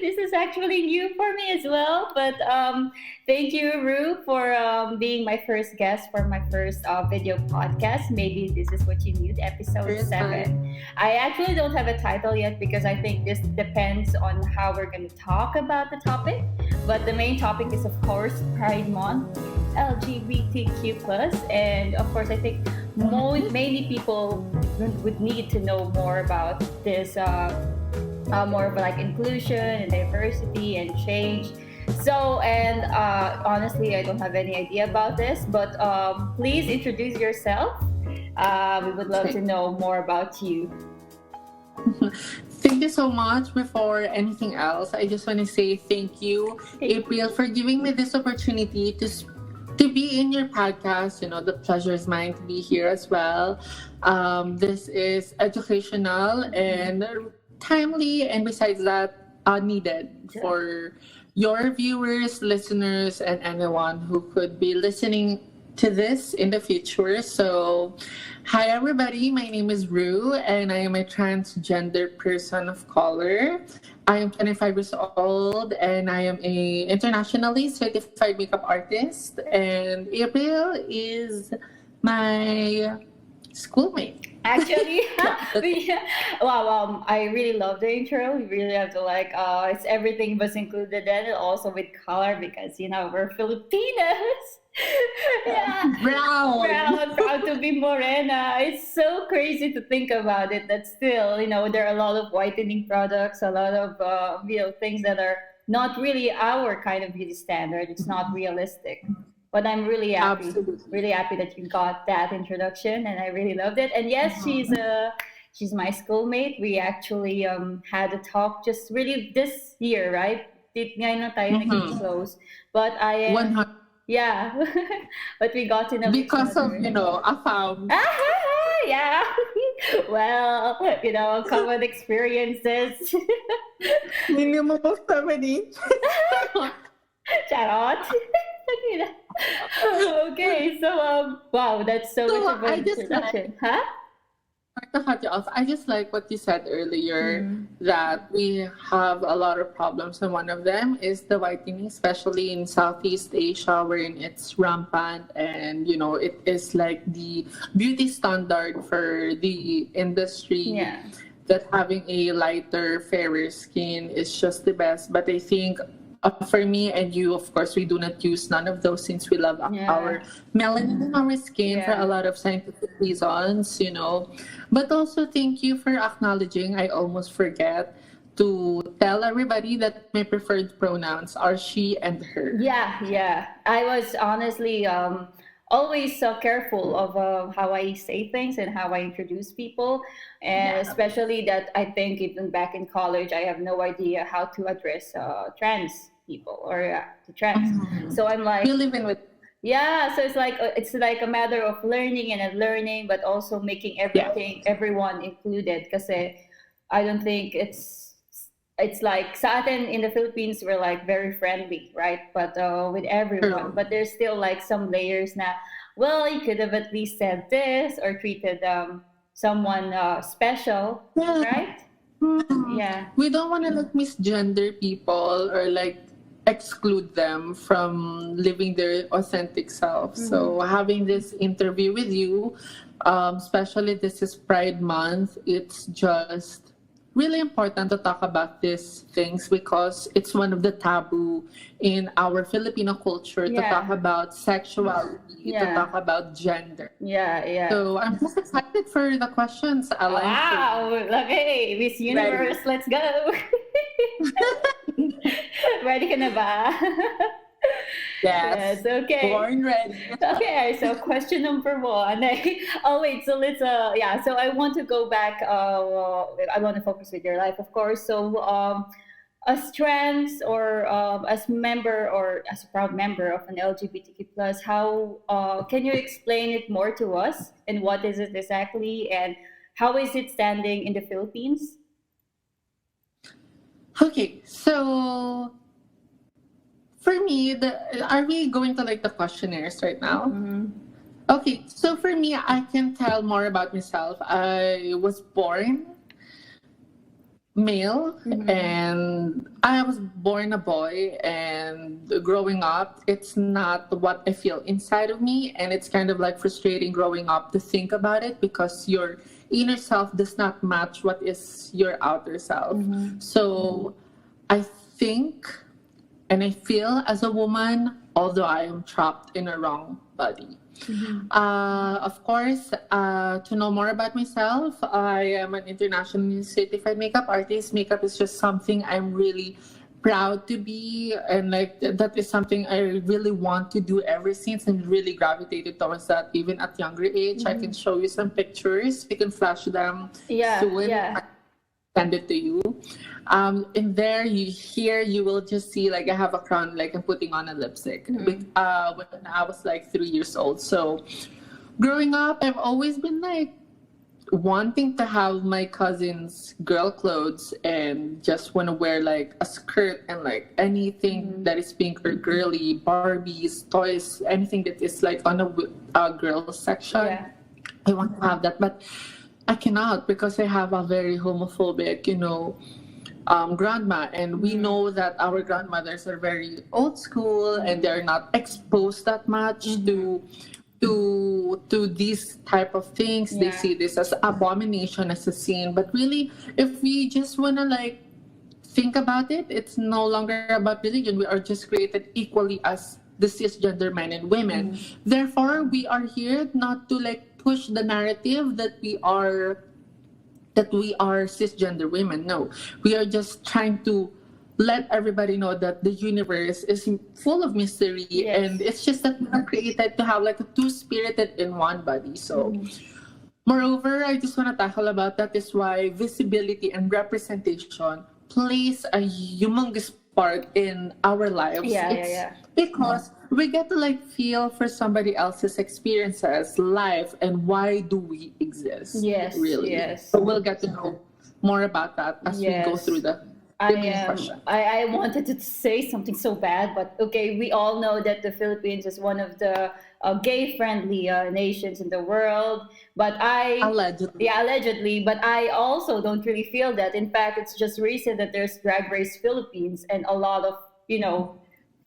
This is actually new for me as well. But thank you, Ru, for being my first guest for my first video podcast. Maybe this is what you need, episode First time. 7. I actually don't have a title yet because I think this depends on how we're going to talk about the topic. But the main topic is, of course, Pride Month, LGBTQ plus, and of course, I think many people would need to know more about this. More of like inclusion and diversity and change. So, and honestly, I don't have any idea about this, but please introduce yourself. We would love to know more about you. Thank you so much. Before anything else, I just want to say thank you, April, for giving me this opportunity to be in your podcast. The pleasure is mine to be here as well. This is educational and timely, and besides that, needed for your viewers, listeners, and anyone who could be listening to this in the future. So, hi everybody, my name is Ru, and I am a transgender person of color. I am 25 years old, and I am a internationally certified makeup artist. And April is my schoolmate. Actually, wow, I really love the intro. We really have to it's everything was included in it, also with color because we're Filipinos. Yeah, proud to be morena. It's so crazy to think about it. That still, there are a lot of whitening products, a lot of things that are not really our kind of beauty standard. It's not realistic. But I'm really happy, really happy that you got that introduction, and I really loved it. And yes, she's my schoolmate. We actually had a talk just really this year, right? Ngayon na tayo naging close, but I am 100. yeah, but we got to know because of a fam. Yeah. Well, common experiences. Minimum of family. Charot. Okay, so wow, that's so much of an introduction. To cut you off, I just like what you said earlier, that we have a lot of problems, and one of them is the whitening, especially in Southeast Asia, wherein it's rampant, and it is like the beauty standard for the industry. Yeah. That having a lighter, fairer skin is just the best. But I think for me and you, of course, we do not use none of those since we love our melanin in our skin for a lot of scientific reasons, But also, thank you for acknowledging. I almost forget to tell everybody that my preferred pronouns are she and her. Yeah. I was honestly always so careful of how I say things and how I introduce people, and especially that I think even back in college, I have no idea how to address trans people or the trans. So I'm like, You live in with. yeah, so it's like a matter of learning and unlearning, but also making everyone included. Because I don't think it's like sa atin in the Philippines we're like very friendly, right? But with everyone, but there's still like some layers na. Well, you could have at least said this or treated someone special, right? Yeah. We don't want to misgender people or exclude them from living their authentic self. So having this interview with you, especially this is Pride Month, it's just really important to talk about these things because it's one of the taboo in our Filipino culture to talk about sexuality, to talk about gender. Yeah. So I'm just excited for the questions. Wow, okay, Miss Universe, let's go. Ready ka na ba? Yes. Okay. Born ready. Okay, so question number 1. So let's so I want to go back. I want to focus with your life, of course. So as trans or as member or as a proud member of an LGBTQ plus, how can you explain it more to us, and what is it exactly, and how is it standing in the Philippines? Okay, so for me, are we going to the questionnaires right now? Okay, so for me, I can tell more about myself. I was born male, Mhm. and I was born a boy, and growing up it's not what I feel inside of me, and it's kind of like frustrating growing up to think about it because your inner self does not match what is your outer self. Mhm. So I think and I feel as a woman, although I am trapped in a wrong body. Mhm. Of course, to know more about myself, I am an internationally certified makeup artist. Makeup is just something I'm really proud to be, and like that is something I really want to do ever since, and really gravitated towards that even at younger age. I can Mhm. show you some pictures. You can flash them Yeah, soon. yeah. Send it to you. In there, you will just see like I have a crown, like I'm putting on a lipstick. Mhm. When I was like 3 years old. So growing up, I've always been like wanting to have my cousin's girl clothes and just want to wear like a skirt and like anything Mhm. that is pink or girly, Barbies, toys, anything that is like on a girl section. Yeah. I want to have that, but I cannot because I have a very homophobic, grandma, and we Mhm. know that our grandmothers are very old school and they're not exposed that much Mhm. to these type of things. They Yeah. see this as abomination, as a sin. But really, if we just wanna like think about it, it's no longer about religion. We are just created equally as the cisgender men and women. Mhm. Therefore, we are here not to like push the narrative that we are cisgender women. No, we are just trying to let everybody know that the universe is full of mystery, and Yes. it's just that we are created to have like a two-spirited in one body. So Mhm. moreover, I just want to tackle about that is why visibility and representation plays a humongous part in our lives. Yeah, yeah, It's yeah. because we get to like feel for somebody else's experiences, life, and why do we exist, Yes, really. yes. So we'll get to know more about that as we go through Yes. the I remaining am. questions. I wanted to say something so bad, but okay. We all know that the Philippines is one of the gay-friendly nations in the world. But Allegedly. yeah, allegedly. But I also don't really feel that. In fact, it's just recent that there's Drag Race Philippines, and a lot of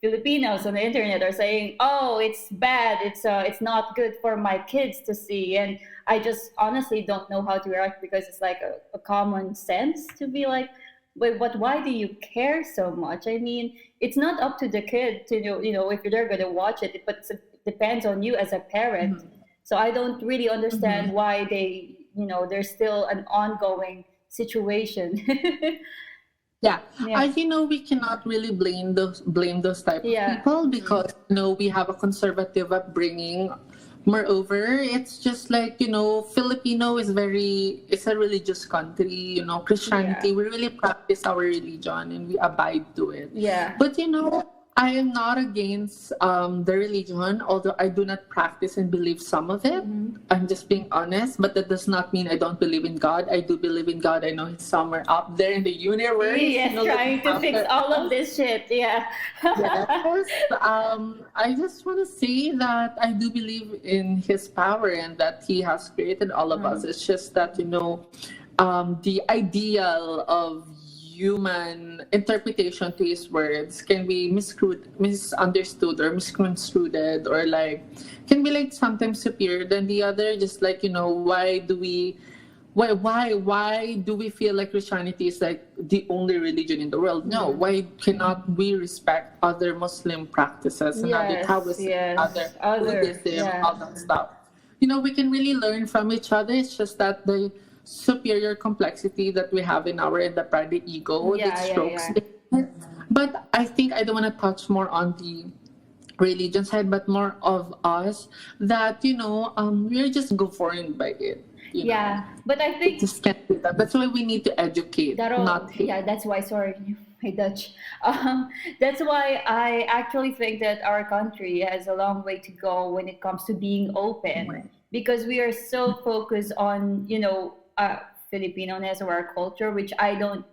Filipinos on the internet are saying, "Oh, it's bad. It's not good for my kids to see." And I just honestly don't know how to react because it's like a common sense to be like, but why do you care so much? I mean, it's not up to the kid to know if they're gonna watch it, but it depends on you as a parent. Mhm. So I don't really understand Mhm. why there's still an ongoing situation. Yeah, Yeah, we cannot really blame those type of yeah, people because we have a conservative upbringing. Moreover, it's just like Filipino is it's a religious country. yeah, Christianity, we really practice our religion and we abide to it. yeah. But I am not against the religion, although I do not practice and believe some of it. Hmm. I'm just being honest, but that does not mean I don't believe in God. I do believe in God. I know He's somewhere up there in the universe, Yes, looking trying to fix after all of us. this shit. Yeah. Yes. I just want to say that I do believe in His power and that He has created all of us. Mm. It's just that, the ideal of human interpretation to His words can be misunderstood or misconstrued, or like can be like sometimes superior than the other. Just like, why do we feel like Christianity is like the only religion in the world? No, Mm. why cannot we respect other Muslim practices and other Yes, Taoism, other yes. Other, Buddhism, yeah. all that stuff? We can really learn from each other. It's just that the superior complexity that we have in the pride ego that Yeah, yeah, strokes yeah. it. But I think I don't want to touch more on the religion side, but more of us that we're just governed by it. Yeah, but I It think just can't do that. That's why we need to educate, not hate. yeah, that's why, sorry, my Dutch. That's why I actually think that our country has a long way to go when it comes to being open because we are so focused on, Filipinoness or our culture, which I don't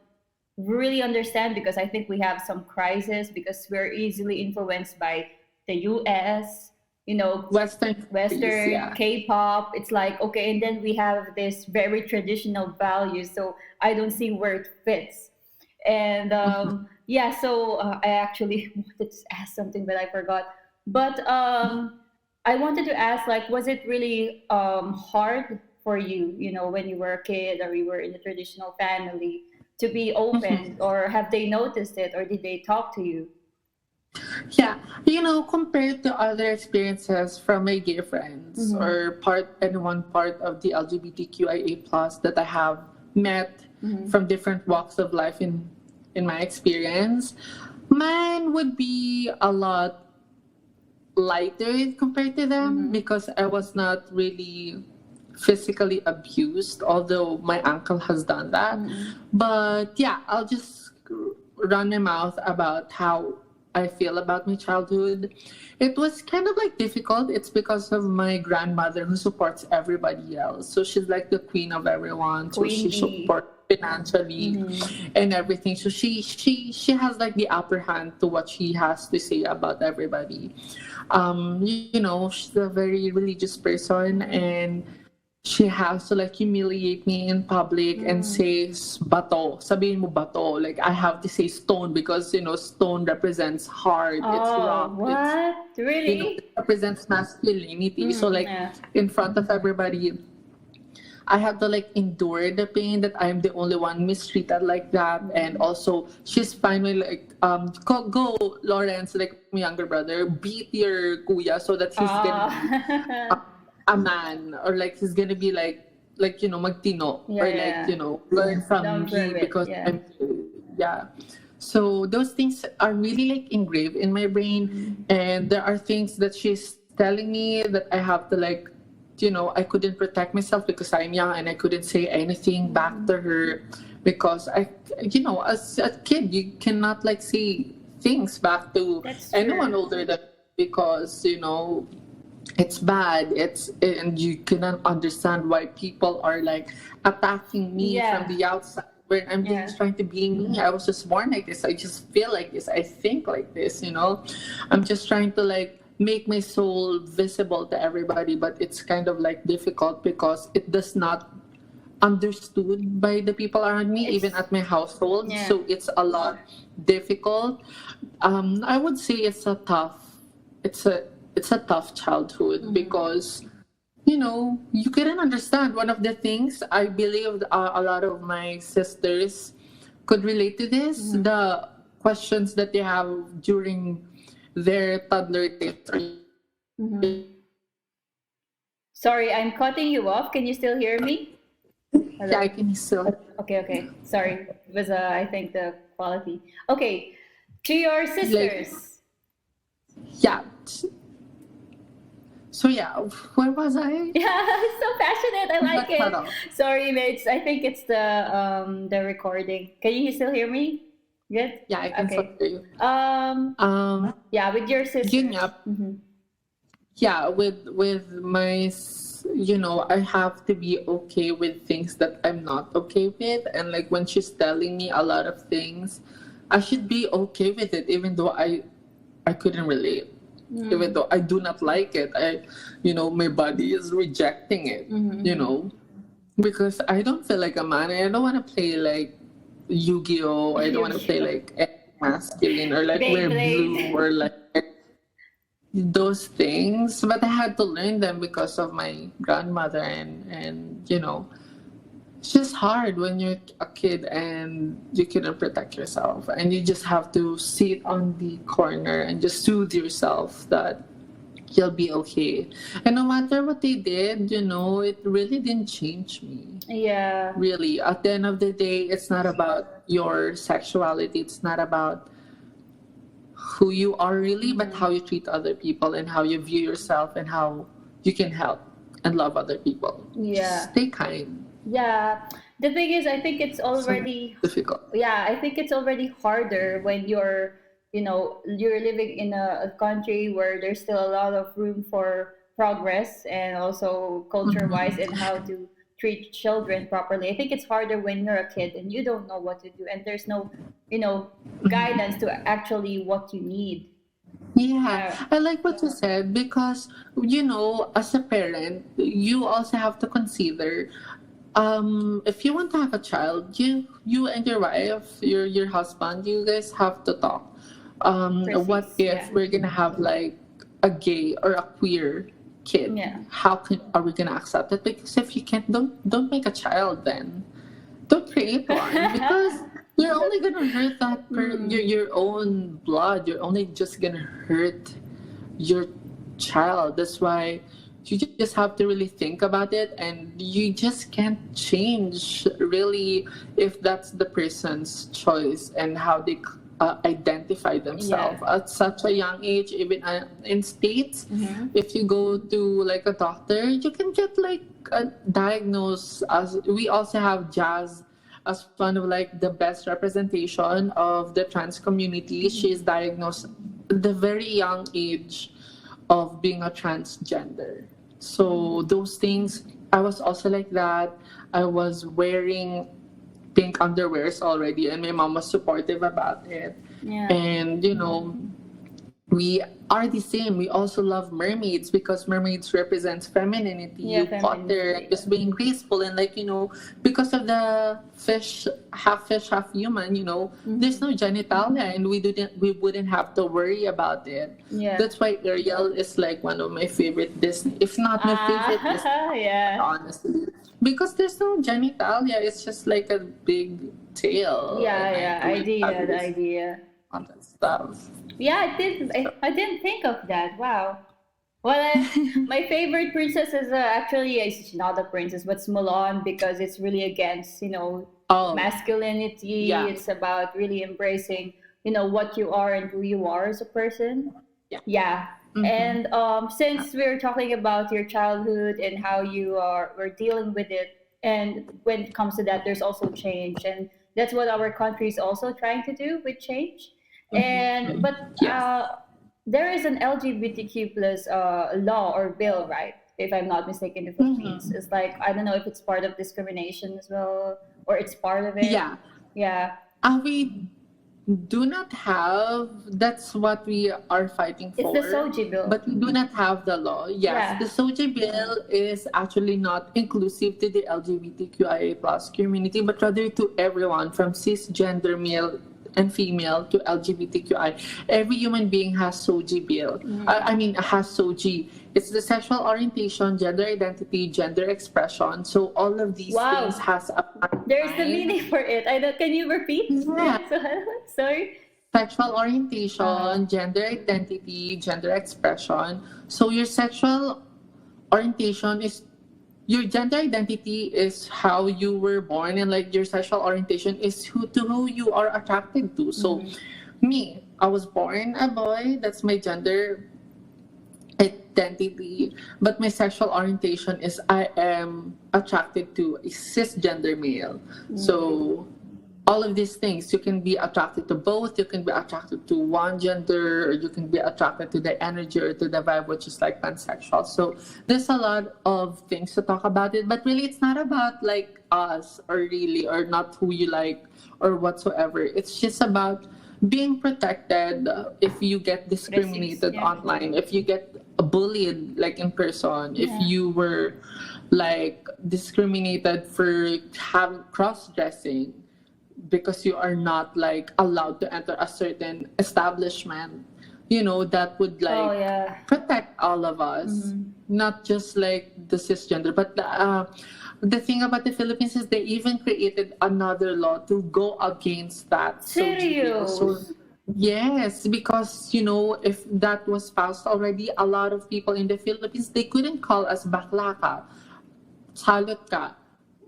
really understand because I think we have some crisis because we're easily influenced by the US, Western countries, Western yeah. K-pop. It's like, okay, and then we have this very traditional values. So I don't see where it fits. And yeah, so I actually wanted to ask something, but I forgot. But I wanted to ask, like, was it really hard for you, when you were a kid or you were in a traditional family, to be open, or have they noticed it, or did they talk to you? Yeah, compared to other experiences from my gay friends Mm-hmm. or anyone part of the LGBTQIA plus that I have met Mm-hmm. from different walks of life in my experience, mine would be a lot lighter compared to them Mm-hmm. because I was not really physically abused, although my uncle has done that. Mm-hmm. But yeah, I'll just run my mouth about how I feel about my childhood. It was kind of like difficult. It's because of my grandmother who supports everybody else. So she's like the queen of everyone. So Queen she bee. supports financially Mm-hmm. and everything. So she has like the upper hand to what she has to say about everybody. She's a very religious person, and she has to like humiliate me in public and Mm. says bato. Sabihin mo bato. Like I have to say stone because stone represents hard. It's Oh, rock. what? It Really? represents masculinity. So Mm, like yeah. in front of everybody, I have to like endure the pain that I'm the only one mistreated like that, and Mm. also she's finally like go Lawrence, like my younger brother, beat your kuya so that he's gonna be a, Oh. a man, or like he's gonna be like magtino, Yeah, or yeah, like yeah. learn from Don't me prove it. because Yeah. I'm yeah. So those things are really like engraved in my brain, Mm. and there are things that she's telling me that I have to like I couldn't protect myself because I'm young and I couldn't say anything back to her because as a kid, you cannot like say things back to That's anyone true. older than because it's bad. And you cannot understand why people are like attacking me from Yeah. the outside when I'm Yeah. just trying to be me. I was just born like this. I just feel like this. I think like this. I'm just trying to like make my soul visible to everybody, but it's kind of like difficult because it does not understood by the people around me, even It's at my household. yeah. So it's a lot difficult. I would say it's a tough childhood Mm-hmm. because you couldn't understand. One of the things I believe a lot of my sisters could relate to this, Mm-hmm. the questions that they have during their toddler days or Mm-hmm. Sorry, I'm cutting you off. Can you still hear me? yeah, I Hello. can still Okay, okay. Sorry. It was I think the quality. Okay. To your like sisters. yeah. So yeah, where was I? Yeah, so passionate. I I like got cut it. off. Sorry, mates. I think it's the recording. Can you still hear me? Good. Yeah, I can still Okay. hear you. Um. Um, Yeah, with your yun sisters. nga, Mm-hmm. yeah, with I have to be okay with things that I'm not okay with, and like when she's telling me a lot of things, I should be okay with it, even though I couldn't relate, even Mm-hmm. though I do not like it. My body is rejecting it, you Mm-hmm. know, because I don't feel like a man. I don't want to play like Yu-Gi-Oh. I don't want to play Yu-Gi-Oh. like masculine or like wear blue Beyblade. or like those things, but I had to learn them because of my grandmother, and it's just hard when you're a kid and you couldn't protect yourself and you just have to sit on the corner and just soothe yourself that you'll be okay. And no matter what they did, it really didn't change me. Yeah. Really, at the end of the day, it's not about your sexuality, it's not about who you are really, but Mm-hmm. how you treat other people and how you view yourself and how you can help and love other people. Just Yeah. stay kind. Yeah. The thing is, I think it's So already, difficult. yeah, I think it's already harder when you're living in a country where there's still a lot of room for progress, and also culture wise, and how to treat children properly. I think it's harder when you're a kid and you don't know what to do, and there's no, guidance to actually what you need. Yeah, Yeah. I like what you said because as a parent, you also have to consider if you want to have a child, you and your wife, your husband, you guys have to talk. What Precis. if Yeah. we're gonna have like a gay or a queer kid? Yeah. How can are we gonna accept it? Because if you can't, don't make a child then. Don't create one because you're only gonna hurt your own blood. You're only just gonna hurt your child. That's why you just have to really think about it, and you just can't change really if that's the person's choice and how they identify Yeah. themselves at such a young age. Even in states, if you go to like a doctor, you can get like a diagnosed as we also have jazz as one of like the best representation of the trans community. She is diagnosed at the very young age of being a transgender. So those things, I was also like that. I was wearing pink underwears already, and my mom was supportive about it. Yeah. And we are the same. We also love mermaids because mermaids represents femininity, Yeah, water, femininity. just being graceful, and like because of the fish, half human. There's no genitalia, and we wouldn't have to worry about it. Yeah. That's why Ariel is like one of my favorite Disney, if not my favorite Disney, Yeah. honestly, because there's no genitalia. It's just like a big tail. Yeah, and yeah. I really Idea, have the this idea. on that stuff. Yeah, I didn't think of that. Wow. Well, my favorite princess is actually she's not a princess, but it's Mulan because it's really against Oh, masculinity. yeah. It's about really embracing what you are and who you are as a person. Yeah. Yeah. And since we're talking about your childhood and how were dealing with it, and when it comes to that, there's also change, and that's what our country is also trying to do with change. And but Yes. there is an LGBTQ plus law or bill, right? If I'm not mistaken, in the Philippines, it's like I don't know if it's part of discrimination as well, or it's part of it. Yeah. Yeah. We do not have, that's what we are fighting It's for. the Soji bill. But we do not have the law. Yes, Yeah. the Soji bill is actually not inclusive to the LGBTQIA plus community, but rather to everyone from cisgender male and female to LGBTQI. Every human being has Soji bill. Has Soji. It's the sexual orientation, gender identity, gender expression. So all of these Wow. things has a There's the meaning for it. I don't. Can you repeat? Yeah. Sorry. Sexual orientation, gender identity, gender expression. So your sexual orientation is your gender identity is how you were born, and like your sexual orientation is who you are attracted to. So me, I was born a boy, that's my gender identity, but my sexual orientation is I am attracted to a cisgender male. So all of these things, you can be attracted to both. You can be attracted to one gender, or you can be attracted to the energy or to the vibe, which is like pansexual. So there's a lot of things to talk about it, but really it's not about like us or not who you like or whatsoever. It's just about being protected if you get discriminated Yeah. online, if you get bullied like in person, if you were like discriminated for having cross-dressing because you are not like allowed to enter a certain establishment, that would like protect all of us, not just like the cisgender. But the thing about the Philippines is they even created another law to go against that. Serious? So yes, because if that was passed already, a lot of people in the Philippines, they couldn't call us bakla ka, salot ka,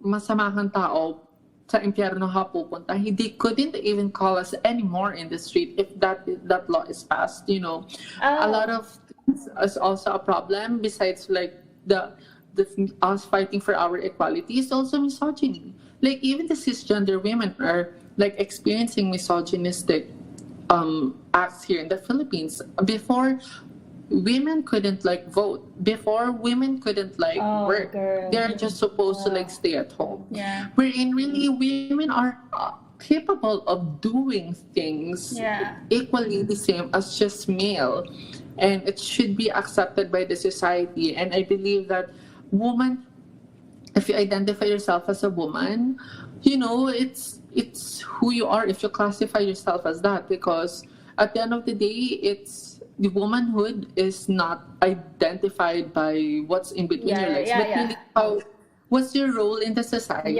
masama kang tao, sa impyerno ka pupunta. They couldn't even call us anymore in the street if that law is passed. A lot of things is also a problem besides like the us fighting for our equality is also misogyny. Like even the cisgender women are like experiencing misogynistic acts here in the Philippines. Before, women couldn't like vote. Before, women couldn't like work. Girl. They're just supposed to like stay at home. Yeah. Wherein really women are capable of doing things equally the same as just male, and it should be accepted by the society. And I believe that woman, if you identify yourself as a woman, it's who you are if you classify yourself as that, because at the end of the day, it's the womanhood is not identified by what's in between your legs, but really what's your role in the society.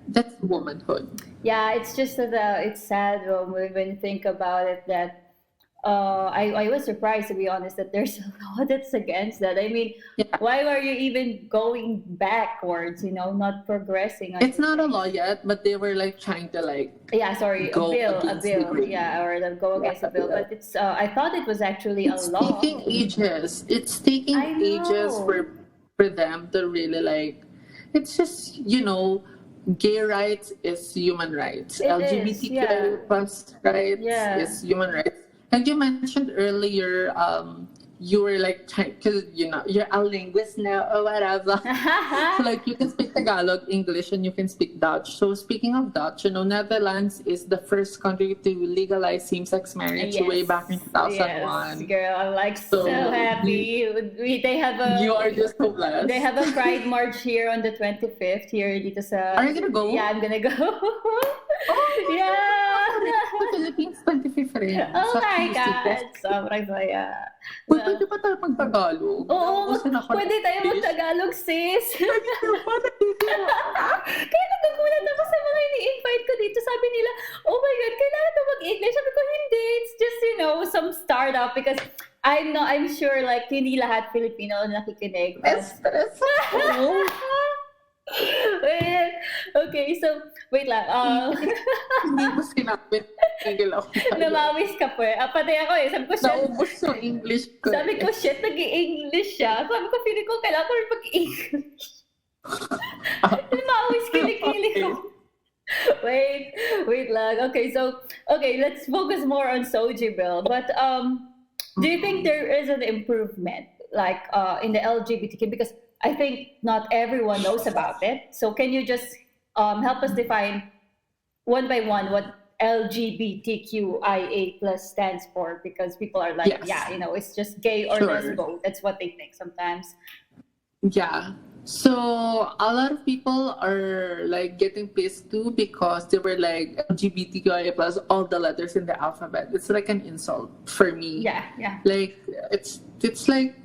That's womanhood. It's just that it's sad when you think about it, that I was surprised, to be honest, that there's a law that's against that. I mean, why are you even going backwards, not progressing? It's not a law yet, but they were like trying to like a bill, or go against a bill. But it's I thought it was actually a law. It's taking ages for them to really like. It's just gay rights is human rights. LGBTQIA plus rights is human rights. And you mentioned earlier, you were like, because you're a linguist now or whatever. So like you can speak Tagalog, English, and you can speak Dutch. So speaking of Dutch, Netherlands is the first country to legalize same-sex marriage way back in 2001. Yes, girl, I'm like so happy. They have a. You are just so blessed. They have a Pride March here on the 25th here dito sa. Are you gonna go? Yeah, I'm gonna go. Philippines 25th rin. Oh my God! Sobrang saya. Pwede ba tayo mag-Tagalog? Oo, pwede tayo mag-Tagalog, sis. Kaya nagkagulat ako sa mga ini-invite ko dito. Sabi nila, oh my God, kailangan na mag-English. Sabi ko, hindi. It's just, some startup. Because I'm sure, like, hindi lahat Filipino nakikinig. Okay, so wait lang. Hindi mo sinabi. Tigil ako. Namawis ka po eh. Pati ako eh. Sabi ko, shit. Naubos yung English ko. Sabi ko, shit, nag-i-English siya. Sabi ko, feeling ko, kailangan ko rin mag-English. Namawis, kilikili ko. Wait lang. Okay, let's focus more on Soji Bill. But do you think there is an improvement, like in the LGBTQ? Because I think not everyone knows about it. So can you just help us define one by one what LGBTQIA plus stands for? Because people are like, it's just gay or lesbo. That's what they think sometimes. Yeah. So a lot of people are like getting pissed too, because they were like LGBTQIA plus all the letters in the alphabet. It's like an insult for me. Yeah. Like it's like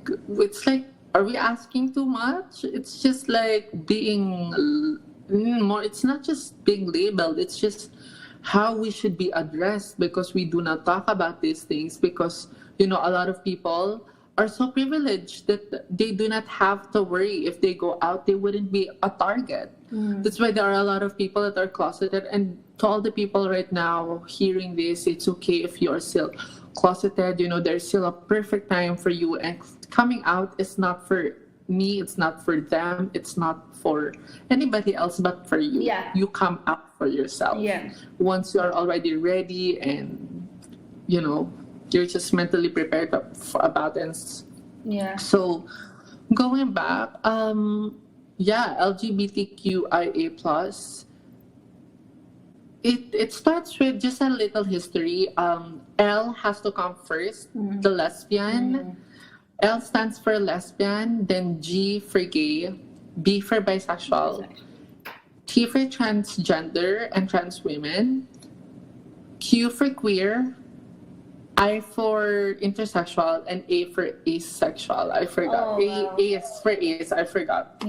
are we asking too much? It's just like being more. It's not just being labeled. It's just how we should be addressed, because we do not talk about these things, because a lot of people are so privileged that they do not have to worry. If they go out, they wouldn't be a target. That's why there are a lot of people that are closeted. And to all the people right now hearing this, it's okay if you're still closeted. There's still a perfect time for you, and coming out is not for me, it's not for them, it's not for anybody else but for you. You come out for yourself once you're already ready, and you're just mentally prepared about it. So going back, LGBTQIA plus, it starts with just a little history. L has to come first, the lesbian. L stands for lesbian, then G for gay, B for bisexual, T for transgender and trans women, Q for queer, I for intersexual, and A for asexual. I forgot. A is for ace. I forgot.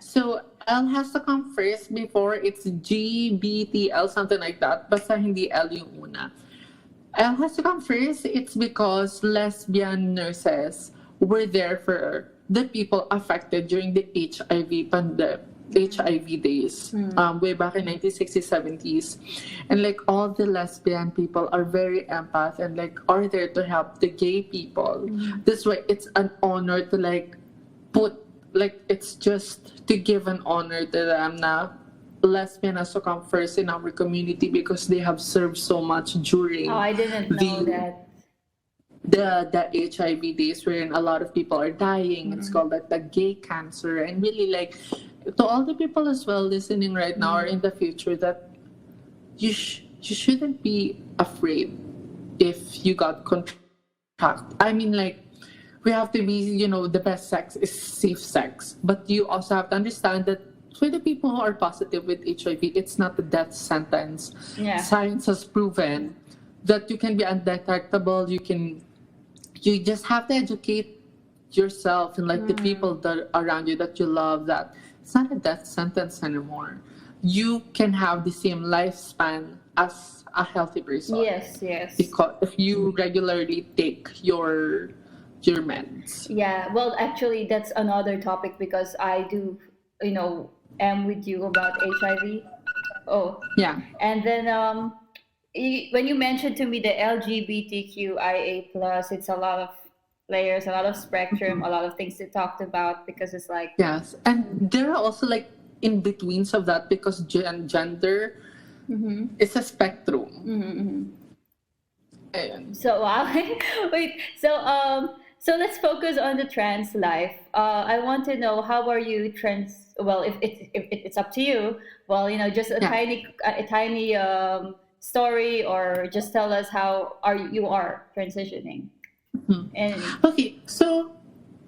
So L has to come first before it's GBTL, something like that. Basta hindi L yung una. L has to come first. It's because lesbian nurses were there for the people affected during the HIV days, way back in 1960s, 70s. And like all the lesbian people are very empath and like are there to help the gay people. That's why it's an honor to it's just to give an honor to them now. Lesbian has to come first in our community because they have served so much during I didn't know that. The HIV days wherein a lot of people are dying. It's called like the gay cancer. And really like to all the people as well listening right now or in the future, that you shouldn't be afraid if you got contract. I mean, like, we have to be, the best sex is safe sex. But you also have to understand that for the people who are positive with HIV, it's not a death sentence. Yeah. Science has proven that you can be undetectable. You just have to educate yourself and like the people that are around you that you love, that it's not a death sentence anymore. You can have the same lifespan as a healthy person. Yes. Because if you regularly take your meds. Yeah, well, actually, that's another topic because I do, am with you about HIV. Oh, Yeah. and then when you mentioned to me the LGBTQIA plus, it's a lot of layers, a lot of spectrum, a lot of things to talk about because it's like Yes, and there are also like in betweens of that because gender is a spectrum. And so. Wait, so let's focus on the trans life. I want to know how are you trans? Well, if it's up to you. Well, just a tiny story, or just tell us how you are transitioning. And okay, so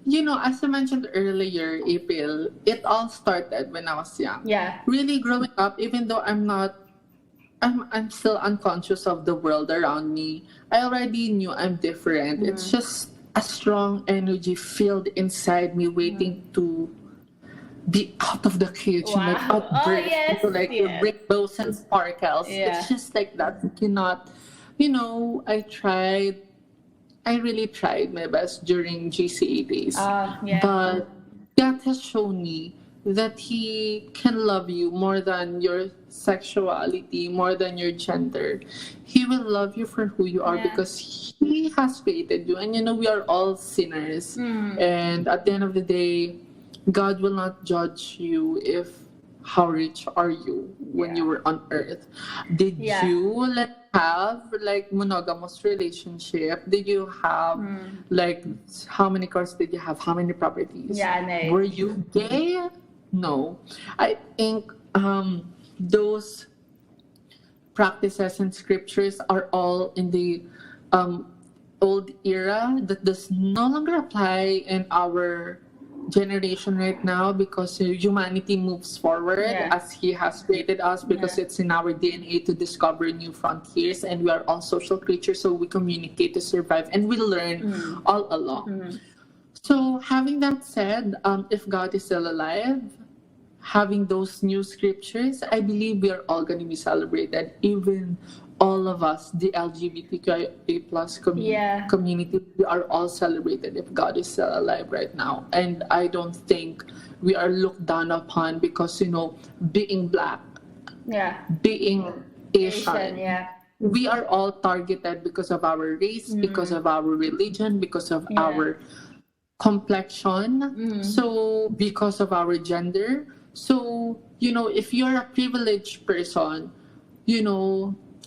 as I mentioned earlier, April, it all started when I was young. yeah, Really growing up, even though I'm still unconscious of the world around me. I already knew I'm different. It's just a strong energy filled inside me waiting to be out of the cage and like Wow. outburst Yes, into like yes. rainbows and sparkles. Yeah. It's just like that. You cannot, I really tried my best during GCA days. yeah. But God has shown me that He can love you more than your sexuality, more than your gender. He will love you for who you are Yeah. because He has created you. And we are all sinners. And at the end of the day, God will not judge you if how rich are you when you were on earth. Did you have like monogamous relationship? Did you have like how many cars did you have? How many properties? Yeah, no. Were you gay? No. I think those practices and scriptures are all in the old era that does no longer apply in our generation right now because humanity moves forward as He has created us because it's in our DNA to discover new frontiers, and we are all social creatures, so we communicate to survive and we learn all along. So having that said, if God is still alive, having those new scriptures, I believe we are all going to be celebrated, even all of us, the LGBTQIA plus community, we are all celebrated if God is still alive right now. And I don't think we are looked down upon because, being Black, being Asian, we are all targeted because of our race, because of our religion, because of our complexion, so because of our gender. So, if you're a privileged person,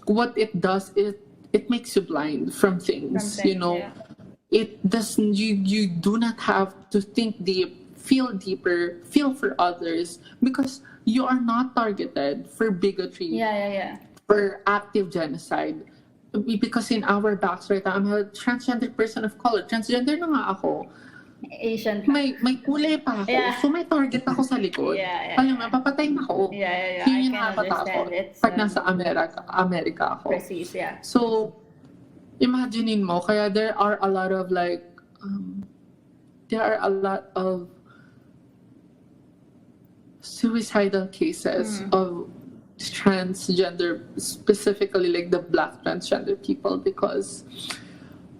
what it does is it makes you blind from things. It doesn't, you do not have to think deep, feel deeper, feel for others because you are not targeted for bigotry, for active genocide. Because in our backs right now, I'm a transgender person of color. Transgender na nga ako. Asian. May kulay pa ako. So may target ako sa likod. Alam mo, papatay na ako. Yun yung nakakatakot. Pag nasa Amerika ako. Precise, So, imaginein mo, kaya there are a lot of suicidal cases of transgender, specifically like the Black transgender people, because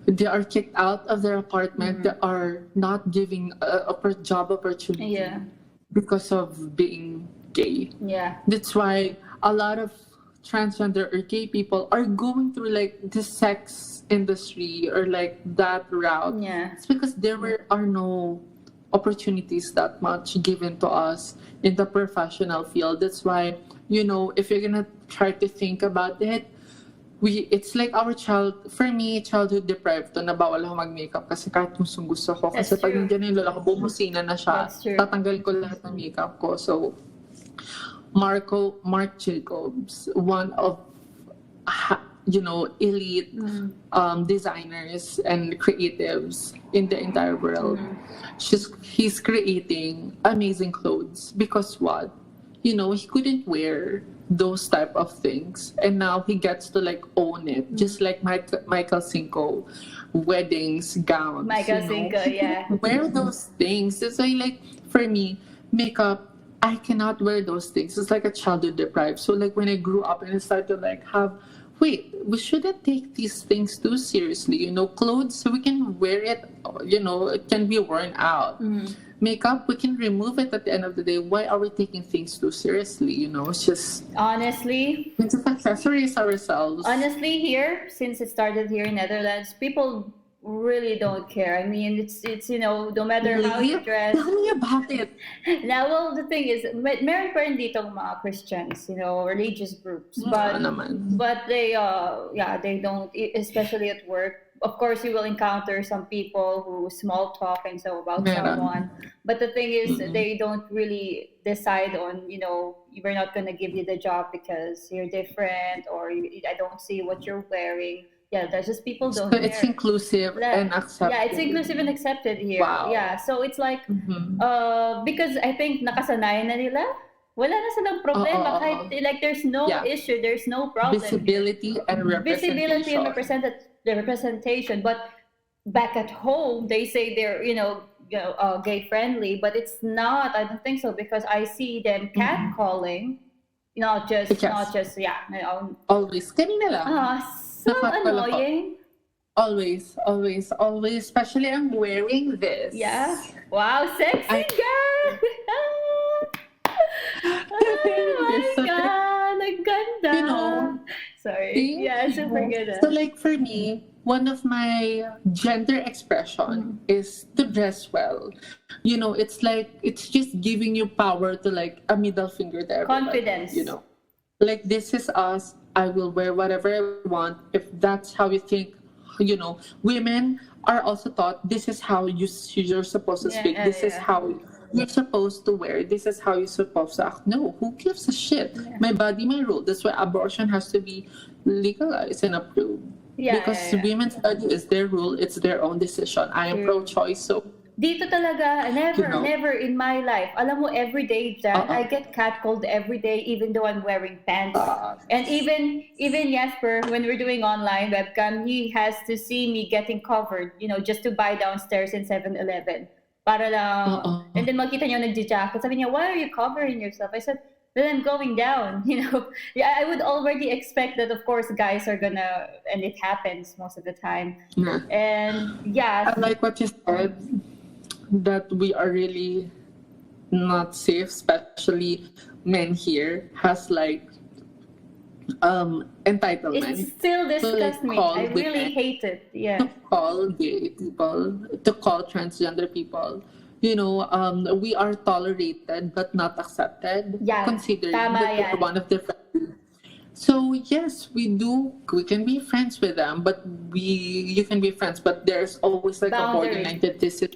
they are kicked out of their apartment. They are not giving a job opportunity because of being gay. That's why a lot of transgender or gay people are going through like the sex industry or like that route. It's because there are no opportunities that much given to us in the professional field. That's why, if you're gonna try to think about it, it's like our childhood deprived to na bawal ako mag-makeup kasi kahit gusto ko. Kasi pag nandiyan yung lola ko, bumusina na siya. Tatanggal ko lahat ng makeup ko. So, Mark Jacobs, one of elite designers and creatives in the entire world. He's creating amazing clothes because what? He couldn't wear those type of things, and now he gets to like own it, just like Michael Cinco weddings, gowns. Michael Cinco, yeah. Wear those things. It's like for me, makeup. I cannot wear those things. It's like a childhood deprived. So like when I grew up and I started to like wait, we shouldn't take these things too seriously. Clothes, so we can wear it. It can be worn out. Makeup, we can remove it at the end of the day. Why are we taking things too seriously? It's just honestly, we just accessories ourselves. Honestly, here, since it started here in Netherlands, people really don't care. I mean, it's no matter how you dress. Tell me about it. Now, well, the thing is, meron pa rin ditong mga Christians, religious groups, but they they don't, especially at work. Of course, you will encounter some people who small talk and so about someone. But the thing is, they don't really decide on, we're not going to give you the job because you're different or I don't see what you're wearing. Yeah, that's just people don't care. It's inclusive and accepted. Yeah, it's inclusive and accepted here. Wow. Yeah, so it's like, because I think nakasanayan na nila. Wala na silang problema kahit like there's no issue, there's no problem. Visibility and representation. But back at home, they say they're gay friendly, but it's not. I don't think so because I see them catcalling, not just always. Kanina lang. So annoying. Always. Especially I'm wearing this. Yeah. Wow, sexy girl. Oh my God, ang ganda. Sorry. Yeah, super good. So like for me, one of my gender expression is to dress well. It's like, it's just giving you power to like a middle finger there. Confidence. Like this is us. I will wear whatever I want. If that's how you think, women are also taught this is how you're supposed to speak. This is how you're supposed to wear. This is how you're supposed to act. No, who gives a shit? Yeah. My body, my rule. That's why abortion has to be legalized and approved. Because women's body is their rule. It's their own decision. I am pro-choice, so dito talaga, never in my life. Alam mo, every day, I get catcalled every day, even though I'm wearing pants. And even Jasper, when we're doing online webcam, he has to see me getting covered, just to buy downstairs in 7-Eleven. Para lang, and then makita niyo nagja-jacket. Sabi niya, why are you covering yourself? I said, well, I'm going down, Yeah, I would already expect that, of course, guys are gonna, and it happens most of the time. Yeah. And I like what you said, that we are really not safe, especially men here, has like entitlement. It still disgusts me. I really hate it. Yeah. To call gay people, to call transgender people, we are tolerated but not accepted. Yeah. Considered that we're one of the friends. So yes, we can be friends with them, but you can be friends, but there's always like a borderline that this is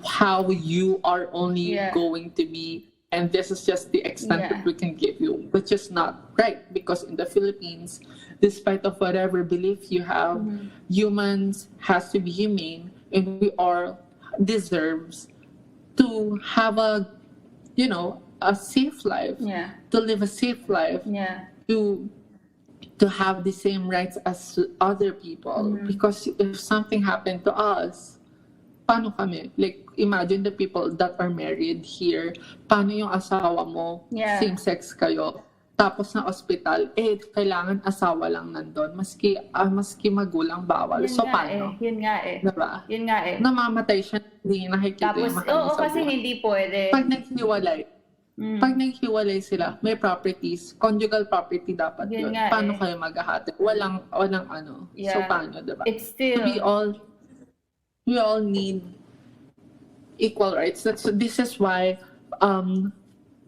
how you are only going to be, and this is just the extent that we can give you, which is not right, because in the Philippines, despite of whatever belief you have, humans has to be humane, and we all deserves to have a safe life, to live a safe life, to have the same rights as other people. Because if something happened to us, paano kami? Like, imagine the people that are married here. Paano yung asawa mo? Same-sex kayo. Tapos na ospital, kailangan asawa lang nandun. Maski magulang bawal. Yun so, paano? Yun nga eh. Diba? Yun nga eh. Namamatay siya, hindi nakikita tapos, yung mahal sa kasi buhay. hindi pwede. Pag naghiwalay sila, may properties, conjugal property dapat yun. Paano kayo maghahati? Walang ano. So, paano, diba? It's still... So, we all need equal rights. This is why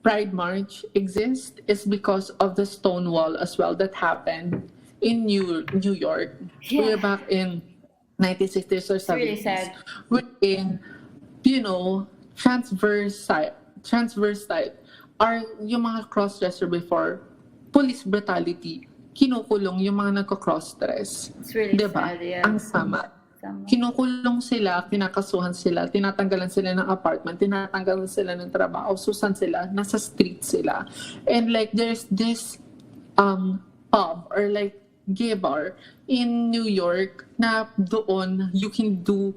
Pride March exists, is because of the Stonewall as well that happened in New York. We're back in 1960s or 70s. Really sad. We're in, transverse type are yung mga cross-dresser before, police brutality kinukulong yung mga nagko-cross-dress. It's really Diba? sad, yeah. Ang sama. Kinukulong sila, kinakasuhan sila, tinatanggalan sila ng apartment, tinatanggalan sila ng trabaho, susan sila, nasa street sila. And like there's this pub or like gay bar in New York na doon you can do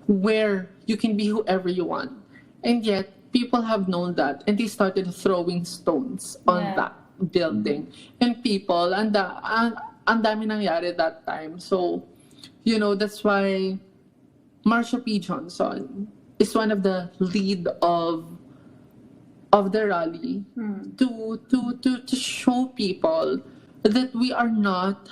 where you can be whoever you want. And yet people have known that and they started throwing stones on that building. And people, ang dami nangyari that time. So, you know, that's why Marsha P. Johnson is one of the lead of the rally to show people that we are not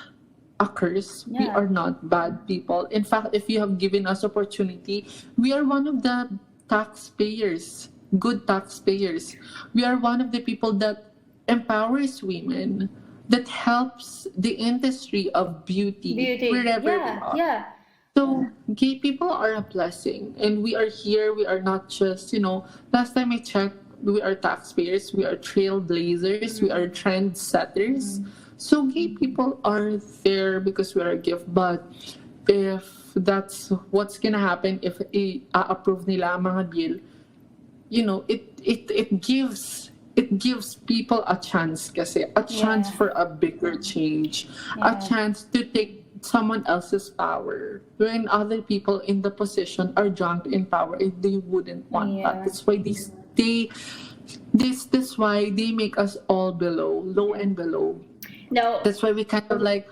a curse. We are not bad people. In fact, if you have given us opportunity, we are one of the taxpayers, good taxpayers. We are one of the people that empowers women, that helps the industry of beauty. Wherever we are. Yeah. So gay people are a blessing, and we are here. We are not just, you know, last time I checked, we are taxpayers, we are trailblazers, we are trendsetters. So gay people are there because we are a gift. But if that's what's gonna happen if i-approve nila ang mga bill, you know, it gives people a chance kasi, a chance for a bigger change, a chance to take someone else's power when other people in the position are drunk in power. They wouldn't want that. That's why that's why they make us all low and below. No, that's why we kind of like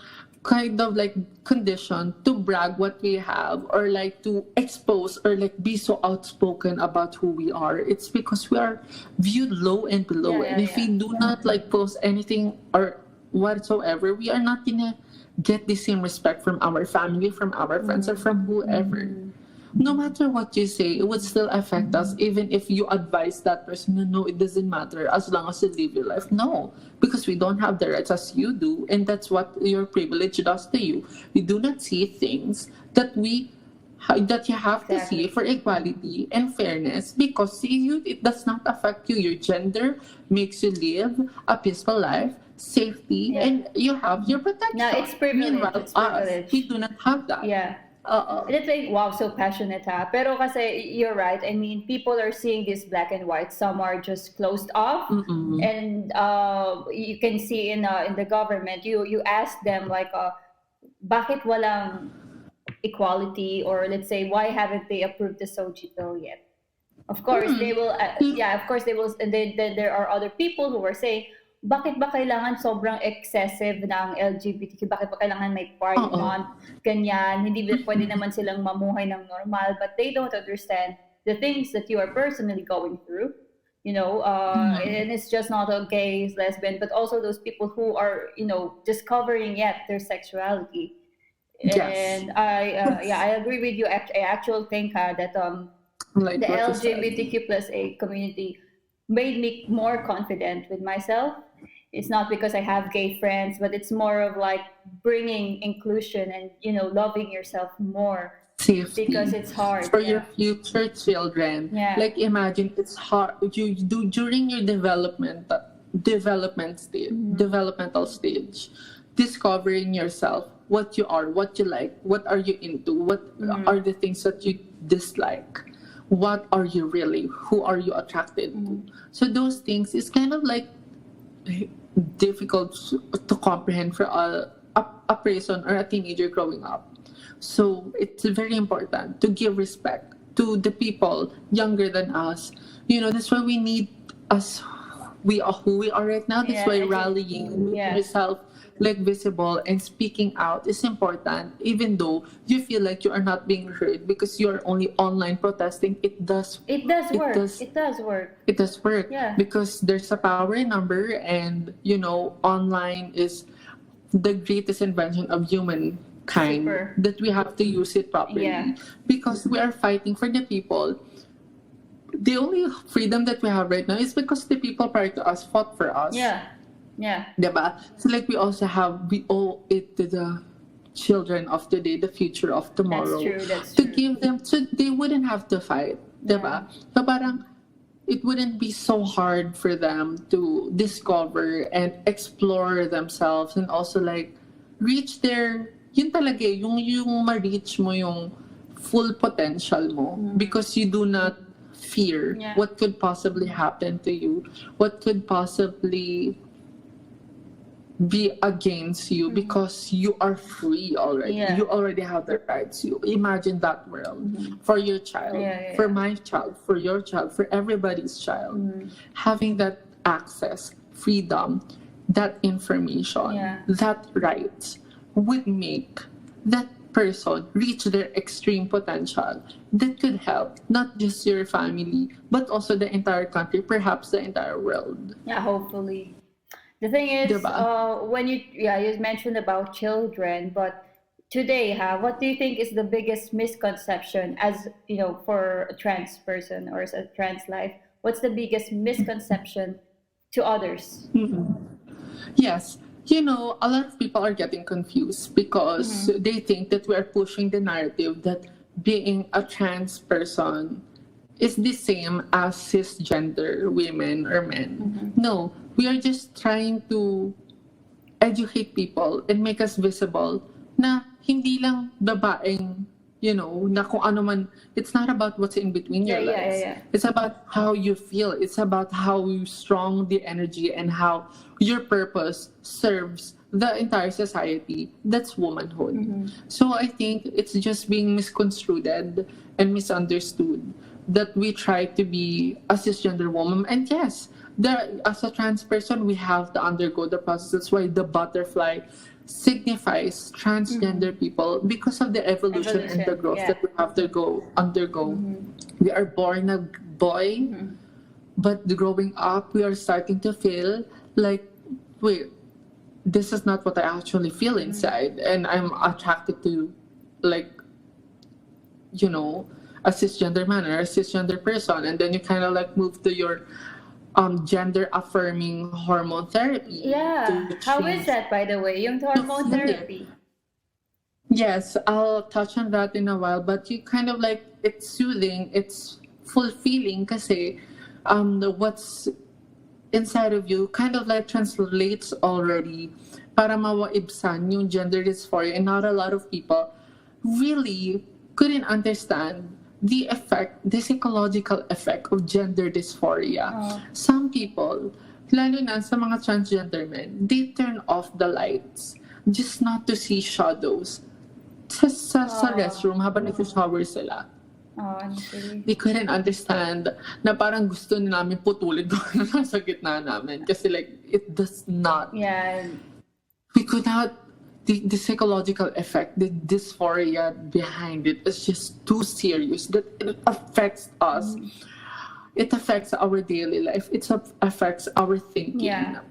conditioned to brag what we have, or like to expose or like be so outspoken about who we are. It's because we are viewed low and below. And if we do not like post anything or whatsoever, we are not gonna get the same respect from our family, from our friends, or from whoever. No matter what you say, it would still affect us, even if you advise that person, no, it doesn't matter as long as you live your life. No, because we don't have the rights as you do, and that's what your privilege does to you. You do not see things that you have to see for equality and fairness, because it does not affect you. Your gender makes you live a peaceful life, safety, and you have your protection. No, it's privilege. Meanwhile, it's privilege. we do not have that. Yeah. It's like, wow, so passionate ha. Pero kasi, you're right. I mean, people are seeing this black and white. Some are just closed off. And you can see in the government, you ask them like, bakit walang equality? Or let's say, why haven't they approved the Sochi bill yet? Of course, they will, of course they will. And then there are other people who are saying, bakit ba kailangan sobrang excessive ng LGBTQ? Bakit ba kailangan may party month? Ganyan. Hindi pwede naman silang mamuhay ng normal. But they don't understand the things that you are personally going through. You know, and it's just not a gay, lesbian, but also those people who are, you know, discovering yet their sexuality. And I agree with you. I actually think that like the LGBTQ plus A community made me more confident with myself. It's not because I have gay friends, but it's more of like bringing inclusion and, you know, loving yourself more. Safety. Because it's hard for your future children. Like imagine it's hard you do during your developmental stage, discovering yourself, what you are, what you like, what are you into, what are the things that you dislike, what are you really, who are you attracted to. So those things is kind of like difficult to comprehend for a person or a teenager growing up. So it's very important to give respect to the people younger than us. You know, that's why we need us. We are who we are right now. That's why rallying, making yourself like visible and speaking out is important, even though you feel like you are not being heard because you are only online protesting. It does work. Yeah. Because there's a power in number, and you know, online is the greatest invention of humankind. That we have to use it properly. Because we are fighting for the people. The only freedom that we have right now is because the people prior to us fought for us. Diba? So like we owe it to the children of today, the future of tomorrow. That's true. To give them, so they wouldn't have to fight. Diba? So parang it wouldn't be so hard for them to discover and explore themselves and also like reach their yun talaga yung ma-reach mo yung full potential mo because you do not fear what could possibly happen to you, what could possibly be against you because you are free already. You already have the rights. You imagine that world for your child, for my child, for your child, for everybody's child. Having that access, freedom, that information, that rights would make that person reach their extreme potential that could help not just your family but also the entire country, perhaps the entire world. Yeah, hopefully. The thing is, when you mentioned about children, but today, what do you think is the biggest misconception as for a trans person or as a trans life? What's the biggest misconception to others? Yes, a lot of people are getting confused because they think that we are pushing the narrative that being a trans person is the same as cisgender women or men. No, we are just trying to educate people and make us visible na hindi lang babaeng, na kung ano man, it's not about what's in between your legs. It's about how you feel. It's about how strong the energy and how your purpose serves the entire society. That's womanhood. So I think it's just being misconstrued and misunderstood that we try to be a cisgender woman. And yes, as a trans person, we have to undergo the process. That's why the butterfly signifies transgender people because of the evolution and the growth that we have to undergo. We are born a boy, but growing up, we are starting to feel like, wait, this is not what I actually feel inside. And I'm attracted to, like, a cisgender man or a cisgender person. And then you kind of like move to your gender affirming hormone therapy. Yeah. How is that, by the way? Yung hormone therapy. Yes, I'll touch on that in a while. But you kind of like, it's soothing, it's fulfilling kasi what's inside of you kind of like translates already para mawaibsan yung gender dysphoria. And not a lot of people really couldn't understand the psychological effect of gender dysphoria. Some people, lalo na sa mga transgender men, they turn off the lights just not to see shadows sa restroom habang nag-shower sila. They couldn't understand na parang gusto namin putulin doon nasa gitna namin kasi like it does not. We could not. The psychological effect, the dysphoria behind it is just too serious that it affects us. It affects our daily life. It affects our thinking.